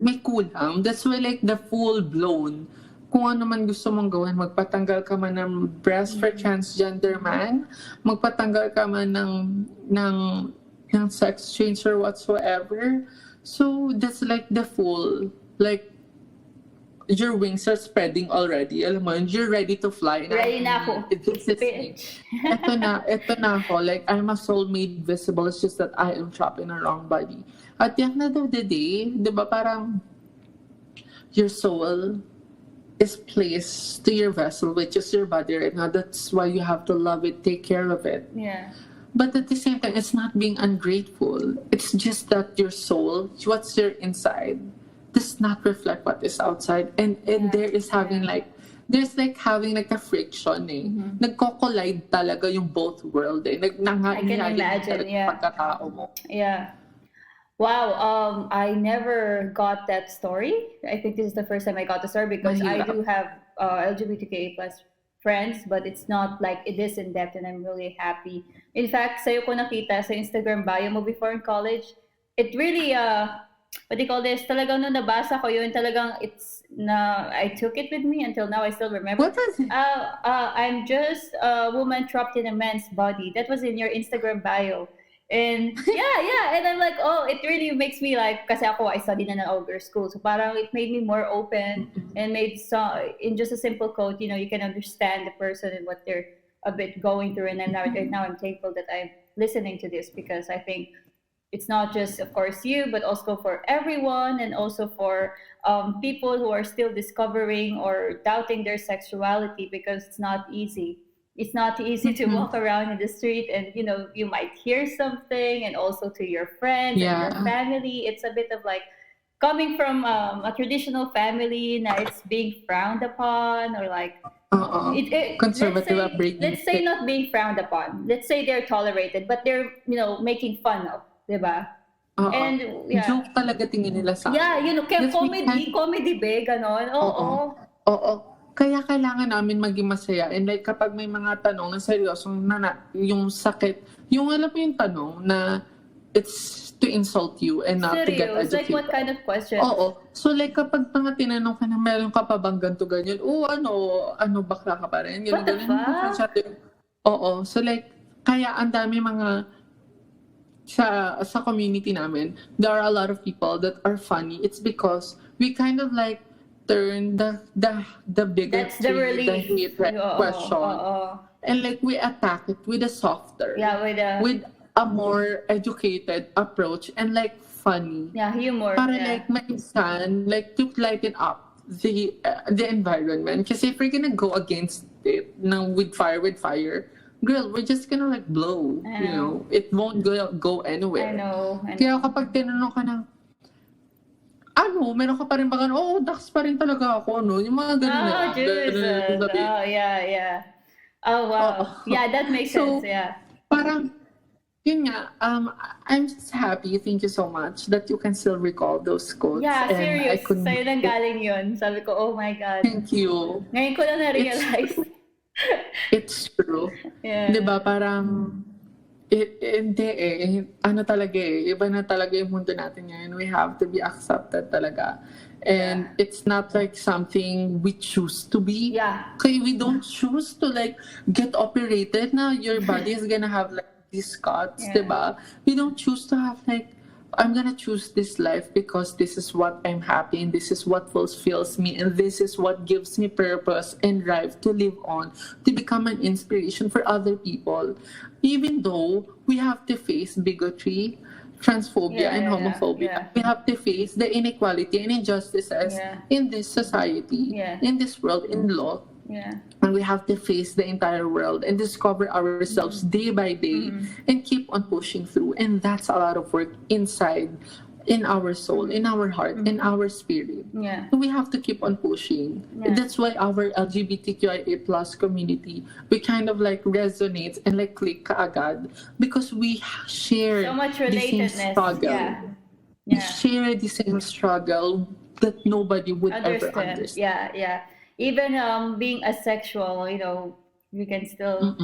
May kulang. That's why like the full-blown, kung ano man gusto mong gawin, magpatanggal ka man ng breast for transgender man, magpatanggal ka man ng sex change or whatsoever. So that's like the full, like, your wings are spreading already. Alam mo, you're ready to fly. Ready na ako. Ito na ako. Like, I'm a soul made visible. It's just that I am trapped in a wrong body. At the end of the day, di ba parang your soul is placed to your vessel, which is your body right now. That's why you have to love it, take care of it. But at the same time, it's not being ungrateful. It's just that your soul, what's your inside, does not reflect what is outside, and there is having like there's like having like a friction nagko-collide talaga yung both world I can imagine. Pagkatao mo. Wow. I never got that story. I think this is the first time I got the story because I do have LGBTQIA plus friends, but it's not like it is in depth, and I'm really happy. In fact, sa'yo ko nakita sa Instagram bio mo before in college. It really what do you call this? Talagang nung nabasa ko yun, talagang I took it with me until now. I still remember. What was it? I'm just a woman trapped in a man's body. That was in your Instagram bio. And and I'm like, oh, it really makes me like, kasi ako, I studied in an older school. So parang it made me more open and made in just a simple quote, you can understand the person and what they're a bit going through. And right now I'm thankful that I'm listening to this because I think it's not just, of course, you, but also for everyone, and also for people who are still discovering or doubting their sexuality, because it's not easy. It's not easy to Mhm. walk around in the street and, you might hear something, and also to your friends and your Yeah. family. It's a bit of like coming from a traditional family, now it's being frowned upon, or like let's Conservative say, upbringing. not being frowned upon. Let's say they're tolerated, but they're making fun of, diba? Oo. And yeah, Joke talaga tingin nila sa yeah, akin. kaya That's why comedy be, ganon. Oo. Oo. Oo. Kaya kailangan namin maging masaya. And like kapag may mga tanong na seryosong yung sakit, yung alam mo yung tanong na it's to insult you and not to get Serious? Like educated. what kind of question? Oo. So like kapag mga tinanong ka na meron ka pa bang ganito ganyan, bakla ka pa rin. What the fuck? Oo. So like, kaya ang dami mga sa community namin, there are a lot of people that are funny. It's because we kind of like turn the That's the bigotry, the relief. hate question, Oo. and like we attack it with a softer, Yeah, with a more educated approach and like funny. yeah, humor. Para Yeah. like minsan, like to lighten up the environment. Kasi if we're gonna go against it with fire, girl, we're just gonna like blow. I You know, it won't go anywhere. I know. Kaya kapag tinanong ka ng, meron ka pa rin ba ganun? Dax pa rin talaga ako, yung mga ganun Oh, Jesus. Oh, yeah. Oh, wow. Oo. Yeah, that makes So, sense, yeah. Parang, yun nga, I'm just happy, thank you so much, that you can still recall those quotes. Yeah, and I serious. couldn't. Sa'yo nang galing yun. Sabi ko, oh my God. Thank you. Ngayon ko lang na-realize. It's true. Yeah. Diba, parang, hindi talaga iba na talaga yung mundo natin ngayon. We have to be accepted talaga. And it's not like something we choose to be. Yeah. Okay, we don't choose to like get operated na your body is gonna have like these cuts, diba? We don't choose to have like, I'm gonna choose this life because this is what I'm happy and this is what fulfills me and this is what gives me purpose and drive to live on, to become an inspiration for other people. Even though we have to face bigotry, transphobia, and homophobia, we have to face the inequality and injustices in this society, in this world, in law. Yeah. And we have to face the entire world and discover ourselves day by day and keep on pushing through. And that's a lot of work inside, in our soul, in our heart, in our spirit. Yeah. So we have to keep on pushing. Yeah. That's why our LGBTQIA plus community, we kind of like resonates and like click kaagad because we share So much the same relatedness. struggle. Yeah. We share the same struggle that nobody would ever understand. Yeah. Even being asexual, you can still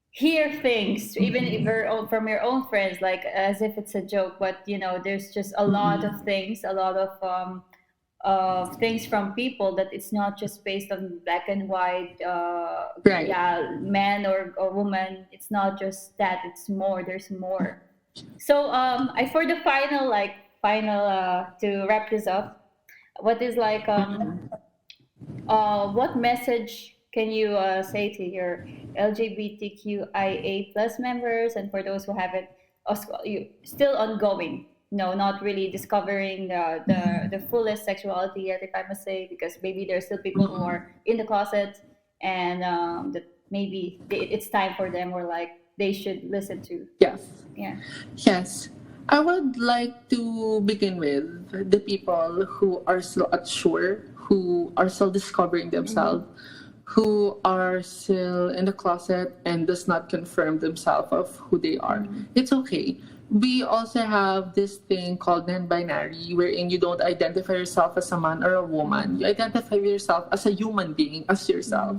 hear things, even if from your own friends, like as if it's a joke. But there's just a lot of things, a lot of things from people, that it's not just based on black and white. Right. Yeah, man or woman. It's not just that. It's more. There's more. So I for the final to wrap this up, what is like what message can you say to your LGBTQIA plus members, and for those who haven't, you still ongoing, not really discovering the fullest sexuality yet, if I must say, because maybe there's still people who are in the closet, and that maybe it's time for them, or like they should listen to. Yes. I would like to begin with the people who are still unsure, who are still discovering themselves, who are still in the closet and does not confirm themselves of who they are. It's okay. We also have this thing called non-binary, wherein you don't identify yourself as a man or a woman. You identify yourself as a human being, as yourself.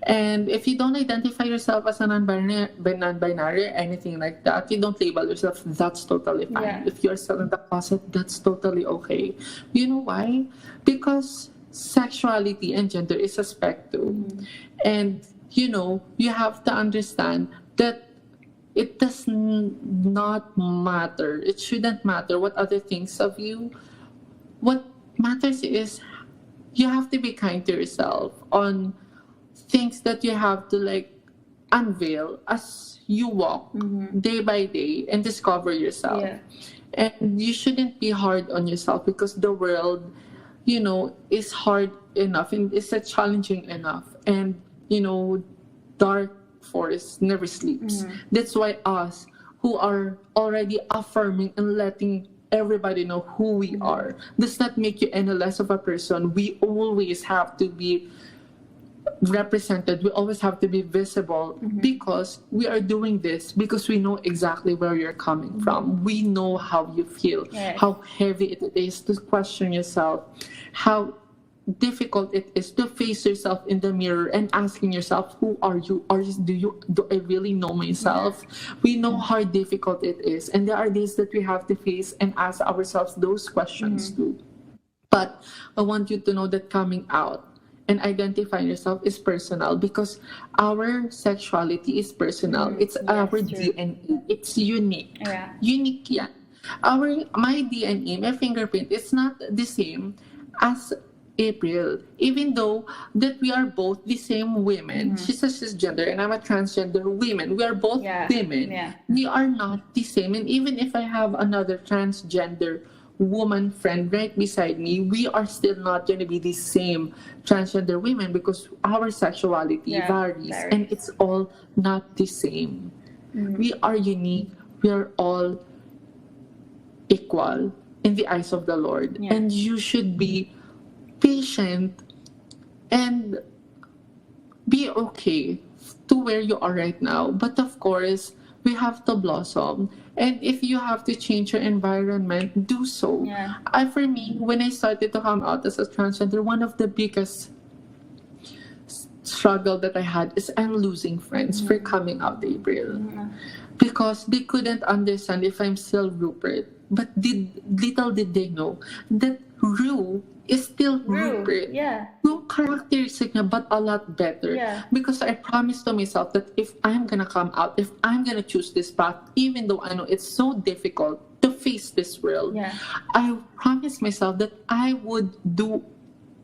And if you don't identify yourself as a non-binary or anything like that, you don't label yourself, that's totally fine. Yeah. If you're still in the closet, that's totally okay. You know why? Because sexuality and gender is a spectrum. And, you have to understand that it does not matter. It shouldn't matter what other thinks of you. What matters is you have to be kind to yourself on things that you have to like unveil as you walk day by day and discover yourself. Yeah. And you shouldn't be hard on yourself because the world, is hard enough and it's challenging enough. And, dark force never sleeps. That's why us who are already affirming and letting everybody know who we are does not make you any less of a person. We always have to be represented. We always have to be visible because we are doing this because we know exactly where you're coming from. We know how you feel, how heavy it is to question yourself, how difficult it is to face yourself in the mirror and asking yourself, who are you? Do I really know myself? We know how difficult it is, and there are days that we have to face and ask ourselves those questions too. But I want you to know that coming out and identifying yourself is personal because our sexuality is personal. It's our DNA. It's unique. Yeah. Unique yan. My DNA, my fingerprint, it's not the same as April. Even though that we are both the same women. She's a cisgender and I'm a transgender woman. We are both women. Yeah. We are not the same. And even if I have another transgender woman friend right beside me, we are still not going to be the same transgender women because our sexuality varies and it's all not the same. We are unique. We are all equal in the eyes of the Lord. And you should be patient and be okay to where you are right now. But of course, we have to blossom. And if you have to change your environment, do so. For me, when I started to come out as a transgender, one of the biggest struggle that I had is I'm losing friends for coming out, April. Because they couldn't understand if I'm still Rupert. But little did they know that Ru is still Rupert. Yung characteristic niya, but a lot better. Because I promised to myself that if I'm gonna come out, if I'm gonna choose this path, even though I know it's so difficult to face this world, I promised myself that I would do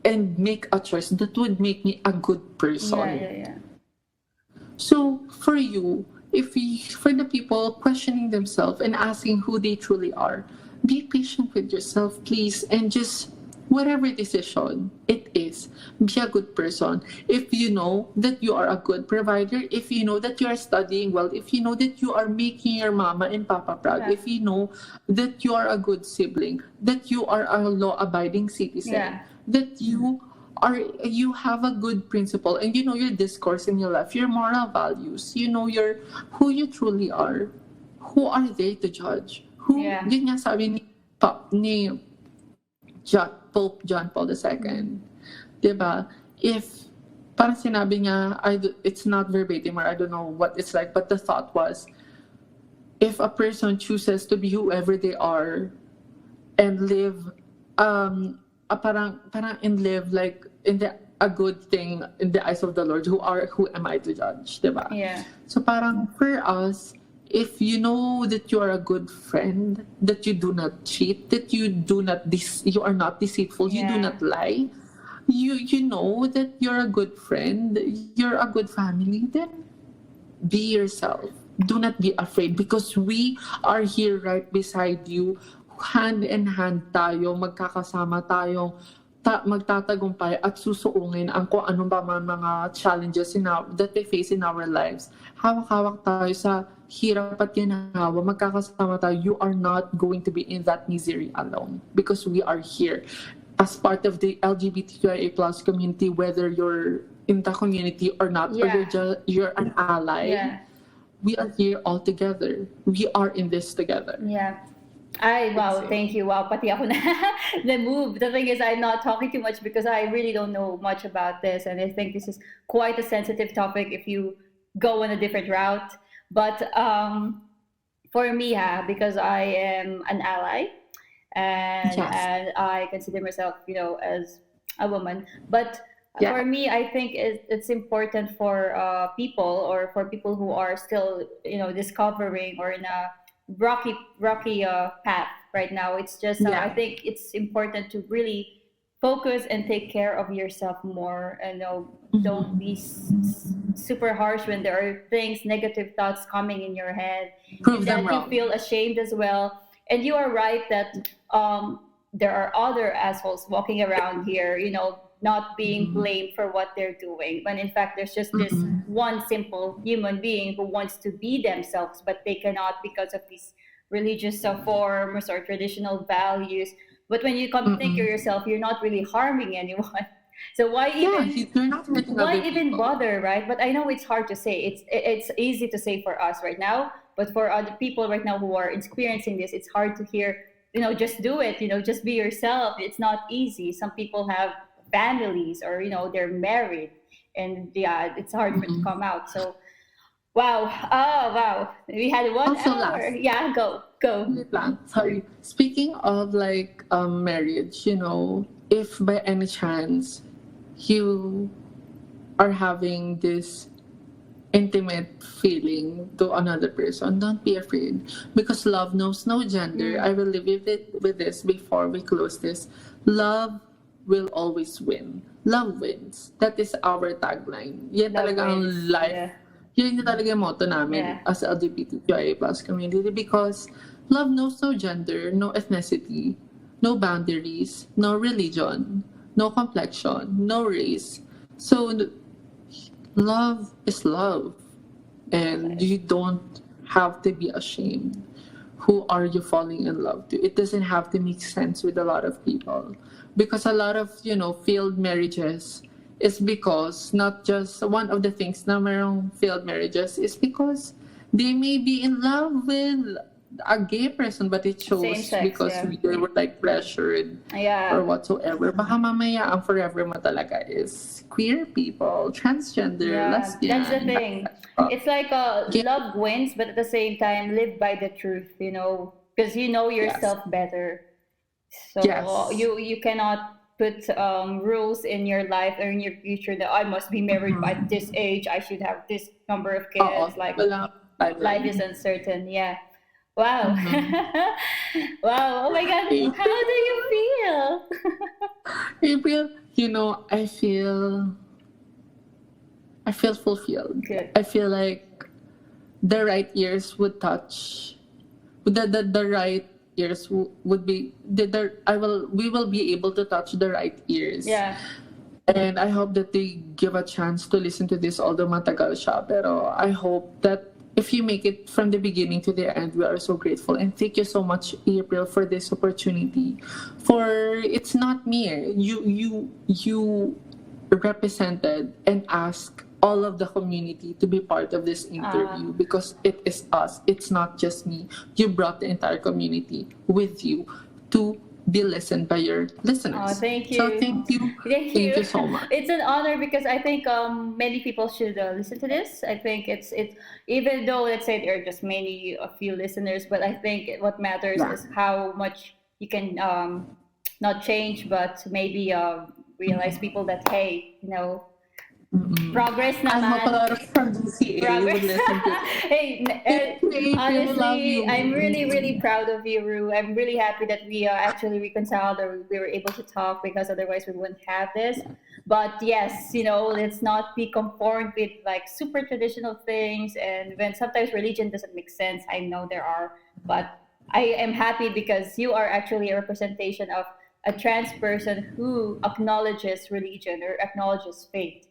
and make a choice that would make me a good person. So for you, for the people questioning themselves and asking who they truly are, be patient with yourself, please, and just whatever decision it is, be a good person. If you know that you are a good provider, if you know that you are studying well, if you know that you are making your mama and papa proud, if you know that you are a good sibling, that you are a law-abiding citizen, that you have a good principle, and you know your discourse in your life, your moral values, you know who you truly are, who are they to judge? Yun nga sabi ni Pope John Paul II. Diba? If, parang sinabi niya, it's not verbatim or I don't know what it's like, but the thought was, if a person chooses to be whoever they are and live, parang and live like a good thing in the eyes of the Lord, who am I to judge? Diba? So parang for us, if you know that you are a good friend, that you do not cheat, that you are not deceitful, you do not lie, you know that you're a good friend, you're a good family, then be yourself. Do not be afraid because we are here right beside you. Hand in hand tayo, magkakasama tayong magtatagumpay at susuungin ang kung anong ba mga challenges that we face in our lives. Hawak-hawak tayo sa hirap at ginhawa, magkakasama tayo. You are not going to be in that misery alone because we are here as part of the LGBTQIA+ community, whether you're in the community or not, or you're an ally. We are here all together. We are in this together. Wow, thank you. Wow, pati ako na move. The thing is, I'm not talking too much because I really don't know much about this, and I think this is quite a sensitive topic if you go on a different route. But for me, because I am an ally, and I consider myself, as a woman. But for me, I think it's important for people, or for people who are still, discovering or in a rocky path right now. It's just I think it's important to really focus and take care of yourself more, and don't be super harsh when there are things, negative thoughts coming in your head, Prove and them that you wrong. feel ashamed as well. And you are right that there are other assholes walking around here, not being blamed for what they're doing, when in fact there's just this one simple human being who wants to be themselves, but they cannot because of these religious forms or traditional values. But when you come to think of yourself, you're not really harming anyone. So why even You're not hurting why other even people. bother, right? But I know it's hard to say. It's easy to say for us right now, but for other people right now who are experiencing this, it's hard to hear. Just do it. Just be yourself. It's not easy. Some people have families, or they're married, and yeah, it's hard for it to come out. So, wow. Oh, wow. We had 1 Also hour. last. Yeah, go. Wait lang. Sorry. Speaking of like marriage, if by any chance you are having this intimate feeling to another person, don't be afraid, because love knows no gender. I will leave it with this before we close this. Love will always win. Love wins. That is our tagline. Yan Love talaga ang wins. life. Yeah. Yun yung talaga yung motto namin as a LGBTQIA plus community, because love knows no gender, no ethnicity, no boundaries, no religion, no complexion, no race. So love is love, and you don't have to be ashamed. Who are you falling in love to? It doesn't have to make sense with a lot of people, because a lot of failed marriages is because, not just one of the things na mayroong failed marriages is because they may be in love with a gay person, but it shows Same sex, because they were like pressured Yeah. or whatsoever. Baka mamaya ang forever mo talaga is queer people, transgender, lesbian. That's the thing. It's like love wins, but at the same time, live by the truth. Because you know yourself better. So Yes. you cannot put rules in your life or in your future that I must be married by this age. I should have this number of kids. Like life is uncertain. Yeah. Wow. Wow. Oh my God. How do you feel? April, I feel fulfilled. Good. I feel like the right ears would touch, the right ears would be we will be able to touch the right ears. Yeah. And I hope that they give a chance to listen to this, although matagal siya. Pero I hope that if you make it from the beginning to the end, we are so grateful. And thank you so much, April, for this opportunity. For it's not me. You represented and asked all of the community to be part of this interview, because it is us. It's not just me. You brought the entire community with you to be listened by your listeners. Oh, thank you. So thank you. Thank you so much. It's an honor, because I think many people should listen to this. I think it's even though, let's say, there are just a few listeners, but I think what matters is how much you can not change, but maybe realize people that, hey, progress naman. I hope a lot of from DCA would listen to Hey, honestly, I'm really, really proud of you, Ru. I'm really happy that we actually reconciled, or we were able to talk, because otherwise we wouldn't have this. But yes, let's not be conformed with like super traditional things. And when sometimes religion doesn't make sense, I know there are, but I am happy because you are actually a representation of a trans person who acknowledges religion or acknowledges faith.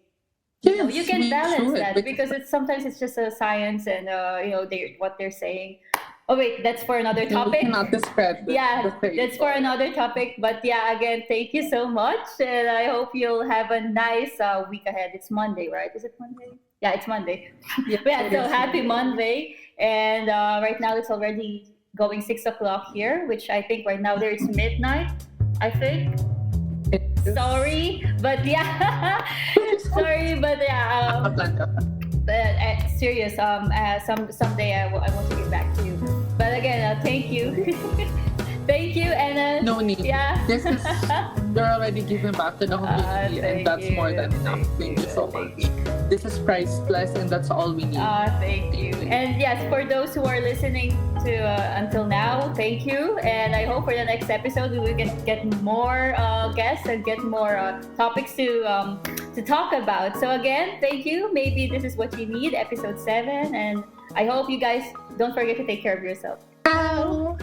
Yes, you can balance that, because sometimes it's just a science, and what they're saying. Oh wait, that's for another topic. Not the spread. That's for another topic. But yeah, again, thank you so much, and I hope you'll have a nice week ahead. It's Monday, right? Is it Monday? Yeah, it's Monday. So happy Monday. And right now it's already going 6:00 here, which I think right now there it's midnight, I think. Sorry, but yeah. Sorry, but yeah. But serious. Someday I want to get back to you. But again, thank you. Thank you, and No need. Yeah. This is you're already giving back to the community, and that's more than enough. Thank you so much. This is priceless, and that's all we need. Thank you. And yes, for those who are listening to until now, thank you. And I hope for the next episode we will get more guests and get more topics to talk about. So again, thank you. Maybe this is what you need, episode 7, and I hope you guys don't forget to take care of yourself. Ciao.